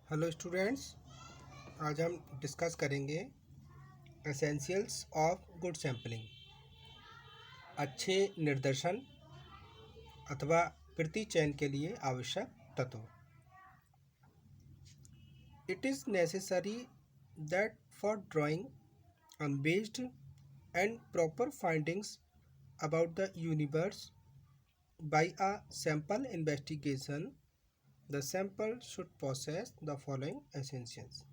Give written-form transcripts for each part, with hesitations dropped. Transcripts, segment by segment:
Hello students. आज हम discuss करेंगे एसेंशियल्स ऑफ गुड सैम्पलिंग। अच्छे निर्देशन अथवा प्रति चयन के लिए आवश्यक तत्व। It is necessary that for drawing unbiased and proper findings about the universe by a sample investigation the sample should possess the following essentials.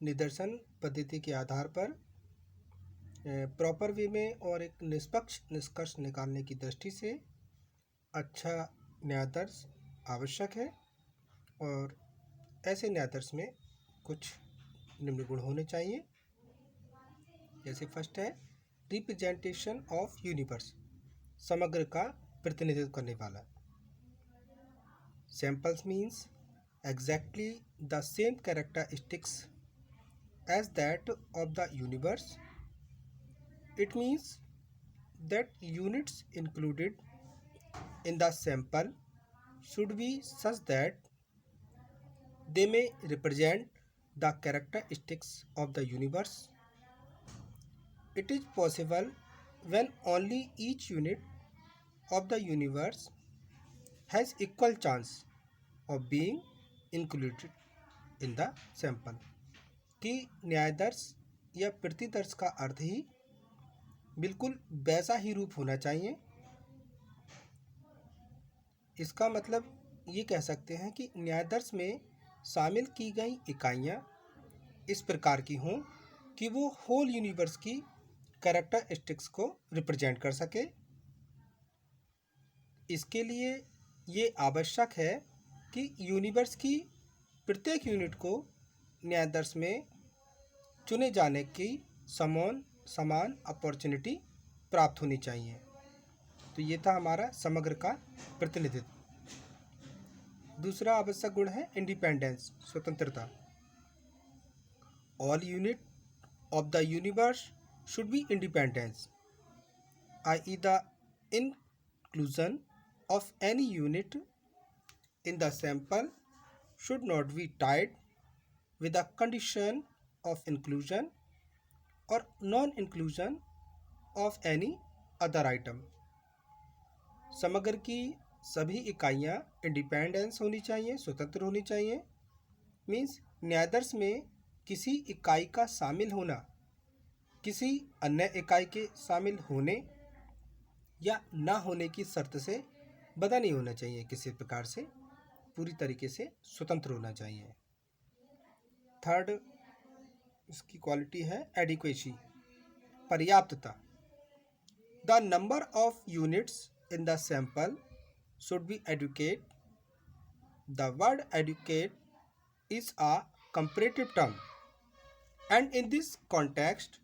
निदर्शन पद्धति के आधार पर प्रॉपर वे में और एक निष्पक्ष निष्कर्ष निकालने की दृष्टि से अच्छा न्यायादर्श आवश्यक है। और ऐसे न्यायादर्श में कुछ निम्न गुण होने चाहिए। जैसे फर्स्ट है रिप्रेजेंटेशन ऑफ यूनिवर्स, समग्र का प्रतिनिधित्व करने वाला। Samples means exactly the same characteristics as that of the universe. It means that units included in the sample should be such that they may represent the characteristics of the universe. It is possible when only each unit of the universe has equal chance of being included in the sample. कि न्यायदर्श या प्रतिदर्श का अर्थ ही बिल्कुल वैसा ही रूप होना चाहिए। इसका मतलब ये कह सकते हैं कि न्यायदर्श में शामिल की गई इकाइयाँ इस प्रकार की हों कि वो होल यूनिवर्स की कैरेक्टरिस्टिक्स को रिप्रेजेंट कर सके। इसके लिए ये आवश्यक है कि यूनिवर्स की प्रत्येक यूनिट को न्यायदर्श में चुने जाने की समान अपॉर्चुनिटी प्राप्त होनी चाहिए। तो ये था हमारा समग्र का प्रतिनिधित्व। दूसरा आवश्यक गुण है इंडिपेंडेंस, स्वतंत्रता। All unit of the universe should be independence, i.e. The inclusion of any unit in the sample should not be tied with a condition of inclusion or non-inclusion of any other item. समग्र की सभी इकाइयाँ independence होनी चाहिए, स्वतंत्र होनी चाहिए। Means न्यायादर्श में किसी इकाई का शामिल होना किसी अन्य इकाई के शामिल होने या ना होने की शर्त से बंधा नहीं होना चाहिए। किसी प्रकार से पूरी तरीके से स्वतंत्र होना चाहिए। थर्ड इसकी क्वालिटी है एडिक्वेसी, पर्याप्तता। The number of units in the sample should be adequate. The word adequate is a comparative term, and in this context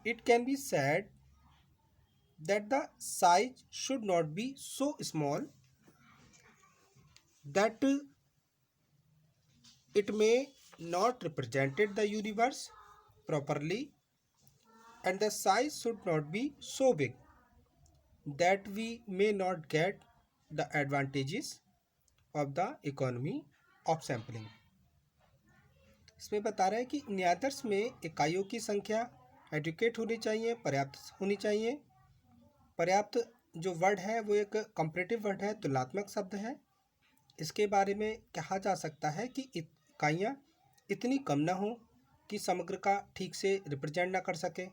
it can be said that the size should not be so small that it may not represent the universe properly, and the size should not be so big that we may not get the advantages of the economy of sampling. इसमें बता रहे हैं कि न्यायादर्श में इकाइयों की संख्या educate होनी चाहिए, पर्याप्त होनी चाहिए। पर्याप्त जो वर्ड है वो एक कंपैरेटिव वर्ड है, तुलनात्मक शब्द है। इसके बारे में कहा जा सकता है कि इकाइयाँ इतनी कम ना हो कि समग्र का ठीक से रिप्रेजेंट ना कर सके,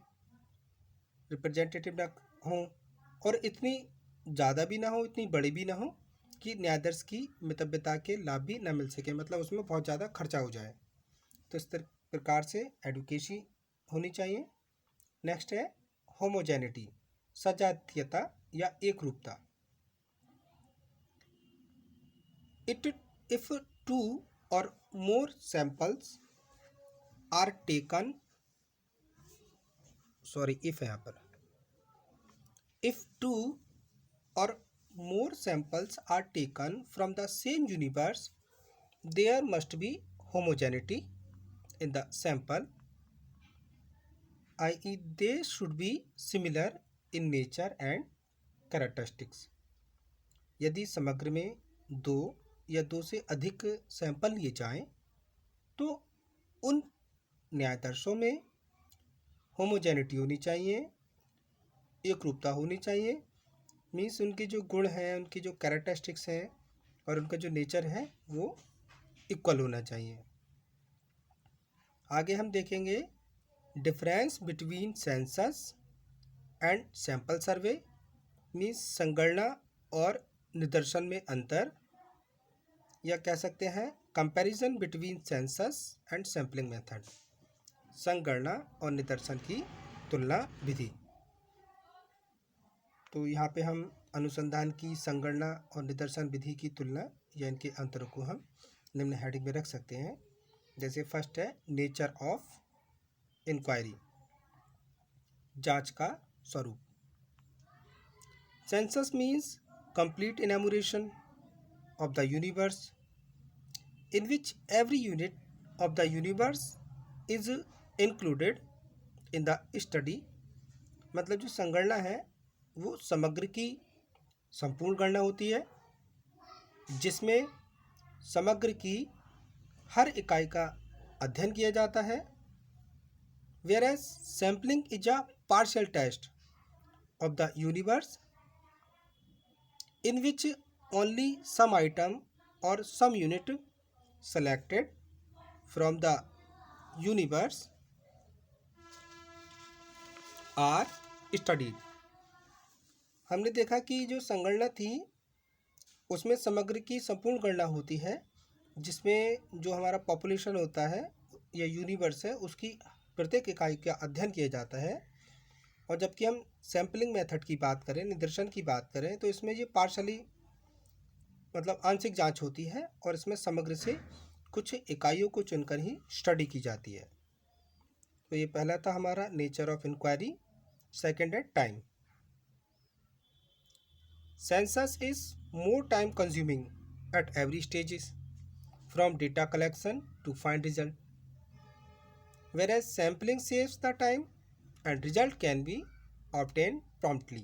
रिप्रेजेंटेटिव ना हो, और इतनी ज़्यादा भी ना हो, इतनी बड़ी भी ना हो कि न्यायादर्श की मितव्यता के लाभ भी ना मिल सके, मतलब उसमें बहुत ज़्यादा खर्चा हो जाए। तो इस प्रकार से एडुकेसी होनी चाहिए। नेक्स्ट है होमोजेनिटी, सजातीयता या एक रूपता। If two or more samples are taken, sorry if है यहाँ पर, if two or more samples are taken from the same universe there must be homogeneity in the sample, i.e. they should be similar in nature and characteristics. यदि समग्र में दो या 2 से अधिक सैंपल लिए जाएं तो उन न्यायादर्शों में होमोजेनिटी होनी चाहिए, एक रूपता होनी चाहिए। मीन्स उनके जो गुण हैं, उनकी जो कैरेक्टरिस्टिक्स हैं और उनका जो नेचर है वो इक्वल होना चाहिए। आगे हम देखेंगे difference between census and sample survey. Means संगणना और निदर्शन में अंतर, या कह सकते हैं comparison between census and sampling method. संगणना और निदर्शन की तुलना विधि। तो यहाँ पे हम अनुसंधान की संगणना और निदर्शन विधि की तुलना या इनके अंतरों को हम निम्न हेडिंग में रख सकते हैं। जैसे फर्स्ट है नेचर ऑफ इंक्वायरी, जांच का स्वरूप। Census means complete enumeration of the universe in which every unit of the universe is included in the study। मतलब जो संगणना है वो समग्र की संपूर्ण गणना होती है जिसमें समग्र की हर इकाई का अध्ययन किया जाता है। whereas sampling is a partial test of the universe in which only some item or some unit selected from the universe are studied। हमने देखा कि जो संगणना थी उसमें समग्र की संपूर्ण गणना होती है जिसमें जो हमारा पॉपुलेशन होता है या यूनिवर्स है उसकी प्रत्येक इकाई का अध्ययन किया जाता है। और जबकि हम सैम्पलिंग मेथड की बात करें, निदर्शन की बात करें, तो इसमें ये पार्शली मतलब आंशिक जांच होती है और इसमें समग्र से कुछ इकाइयों को चुनकर ही स्टडी की जाती है। तो ये पहला था हमारा नेचर ऑफ इंक्वायरी। सेकेंड है time. Census is more time consuming at every stages from data collection to find result, whereas sampling saves the time and result can be obtained promptly।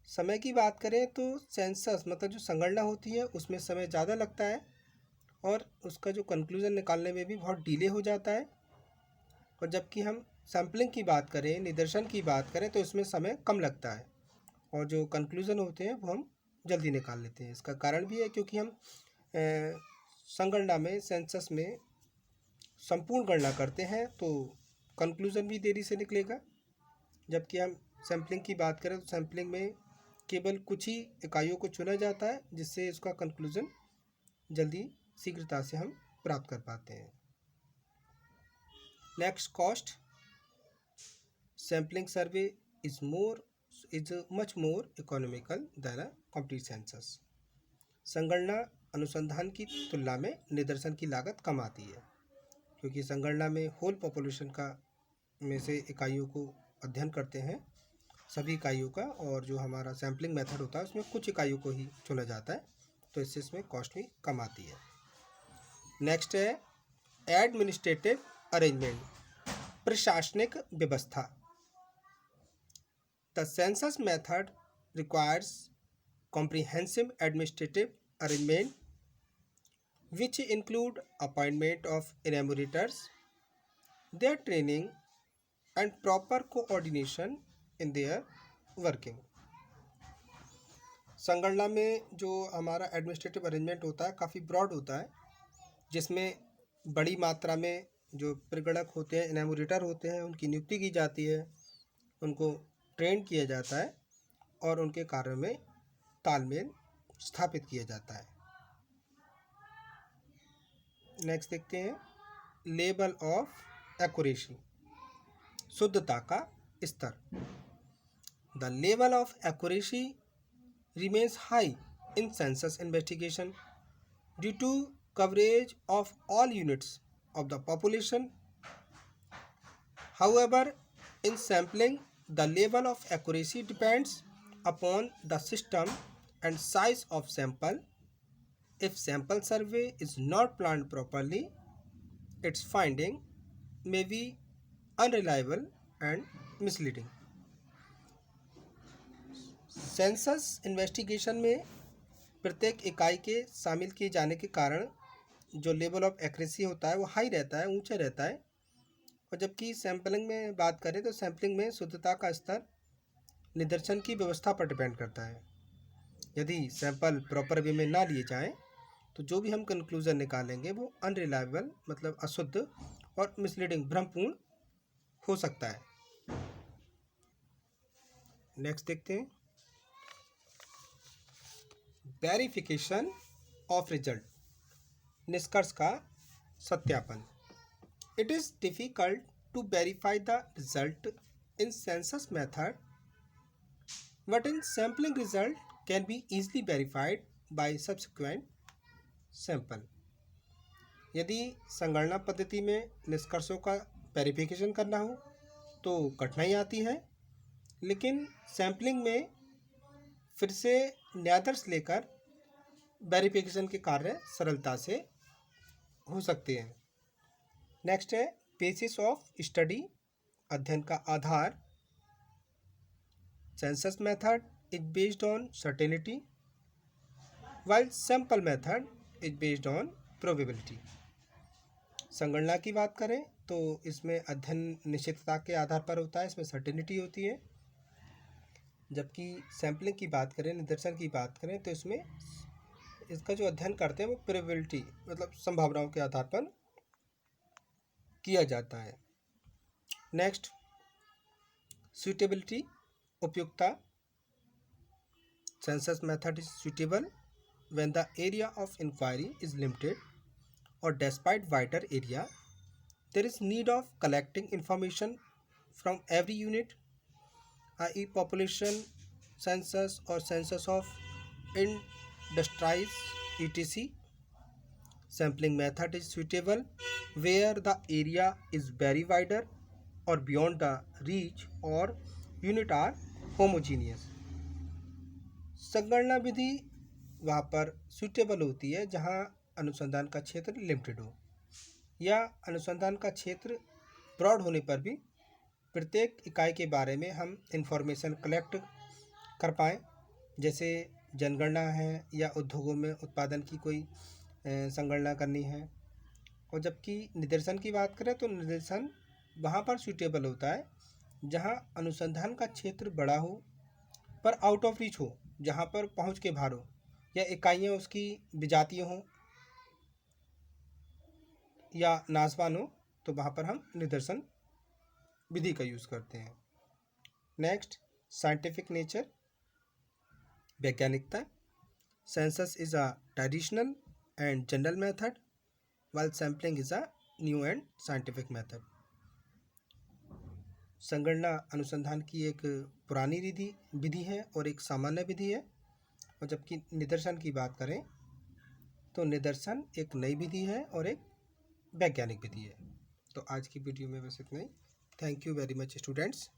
समय की बात करें तो सेंसस मतलब जो संगणना होती है उसमें समय ज़्यादा लगता है और उसका जो कंक्लूजन निकालने में भी बहुत डिले हो जाता है। और जबकि हम सैम्पलिंग की बात करें, निदर्शन की बात करें, तो इसमें समय कम लगता है और जो कंक्लूजन होते हैं वो हम जल्दी निकाल लेते हैं। इसका कारण भी है क्योंकि हम संगणना में, सेंसस में संपूर्ण गणना करते हैं तो कंक्लूजन भी देरी से निकलेगा। जबकि हम सैम्पलिंग की बात करें तो सैम्पलिंग में केवल कुछ ही इकाइयों को चुना जाता है जिससे इसका कंक्लूजन जल्दी शीघ्रता से हम प्राप्त कर पाते हैं। Next, cost. Sampling survey is much more economical then a complete census. संगणना अनुसंधान की तुलना में निदर्शन की लागत कम आती है क्योंकि संगणना में होल पॉपुलेशन का में से इकाइयों को अध्ययन करते हैं, सभी इकाइयों का, और जो हमारा सैम्पलिंग मेथड होता है उसमें कुछ इकाइयों को ही चुना जाता है, तो इससे इसमें कॉस्ट भी कम आती है। नेक्स्ट है एडमिनिस्ट्रेटिव अरेंजमेंट, प्रशासनिक व्यवस्था। The census method requires comprehensive administrative arrangement which include appointment of enumerators, their training and proper coordination in their working। संगणना में जो हमारा एडमिनिस्ट्रेटिव अरेंजमेंट होता है काफ़ी ब्रॉड होता है जिसमें बड़ी मात्रा में जो प्रगणक होते हैं, एनुमरेटर होते हैं, उनकी नियुक्ति की जाती है, उनको ट्रेन किया जाता है और उनके कार्यों में तालमेल स्थापित किया जाता है। नेक्स्ट देखते हैं लेवल ऑफ एक्यूरेसी, शुद्धता का स्तर। The level of accuracy remains high in census investigation due to coverage of all units of the population. However, in sampling, the level of accuracy depends upon the system and size of sample. If sample survey is not planned properly, its finding may be unreliable and misleading। Census investigation में प्रत्येक इकाई के शामिल किए जाने के कारण जो लेवल ऑफ एक्यूरेसी होता है वो हाई रहता है, ऊंचा रहता है। और जबकि सैम्पलिंग में बात करें तो सैम्पलिंग में शुद्धता का स्तर निदर्शन की व्यवस्था पर डिपेंड करता है। यदि सैंपल प्रॉपर वे में ना लिए जाएं तो जो भी हम कंक्लूजन निकालेंगे वो अनरिलायबल मतलब अशुद्ध और मिसलीडिंग भ्रमपूर्ण हो सकता है। नेक्स्ट देखते हैं, वेरिफिकेशन ऑफ रिजल्ट, निष्कर्ष का सत्यापन। It is difficult to verify the result in census method but in sampling result can be easily verified by subsequent sample. यदि संगणना पद्धति में निष्कर्षों का वेरिफिकेशन करना हो तो कठिनाई आती है, लेकिन सैम्पलिंग में फिर से न्यायाधर्ष लेकर वेरिफिकेशन के कार्य सरलता से हो सकते हैं। नेक्स्ट है बेसिस ऑफ स्टडी, अध्ययन का आधार। Census method is based on certainty while sample method is based on probability. संगणना की बात करें तो इसमें अध्ययन निश्चितता के आधार पर होता है, इसमें सर्टेनिटी होती है। जबकि सैम्पलिंग की बात करें, निदर्शन की बात करें तो इसमें इसका जो अध्ययन करते हैं वो प्रोबेबिलिटी मतलब संभावनाओं के आधार पर किया जाता है। नेक्स्ट, सुटेबिलिटी, उपयुक्तता। Census method is suitable when the area of inquiry is limited or despite wider area there is need of collecting information from every unit, i.e. population census or census of industries etc. Sampling method is suitable where the area is very wider or beyond the reach or unit are homogeneous. संगणना विधि वहाँ पर suitable होती है जहाँ अनुसंधान का क्षेत्र limited हो या अनुसंधान का क्षेत्र ब्रॉड होने पर भी प्रत्येक इकाई के बारे में हम इंफॉर्मेशन कलेक्ट कर पाएँ, जैसे जनगणना है या उद्योगों में उत्पादन की कोई संगणना करनी है। और जबकि निदर्शन की बात करें तो निदर्शन वहाँ पर सूटेबल होता है जहाँ अनुसंधान का क्षेत्र बड़ा हो पर आउट ऑफ रीच हो, जहाँ पर पहुँच के बाहर हो या इकाइयाँ उसकी विजातीय हों या नासवान हो, तो वहाँ पर हम निदर्शन विधि का यूज़ करते हैं। नेक्स्ट, साइंटिफिक नेचर, वैज्ञानिकता। Census is a traditional and general method while sampling is a new and scientific method. संगणना अनुसंधान की एक पुरानी विधि है और एक सामान्य विधि है। और जबकि निदर्शन की बात करें तो निदर्शन एक नई विधि है और एक वैज्ञानिक विधि है। तो आज की वीडियो में बस इतना ही। Thank you very much students.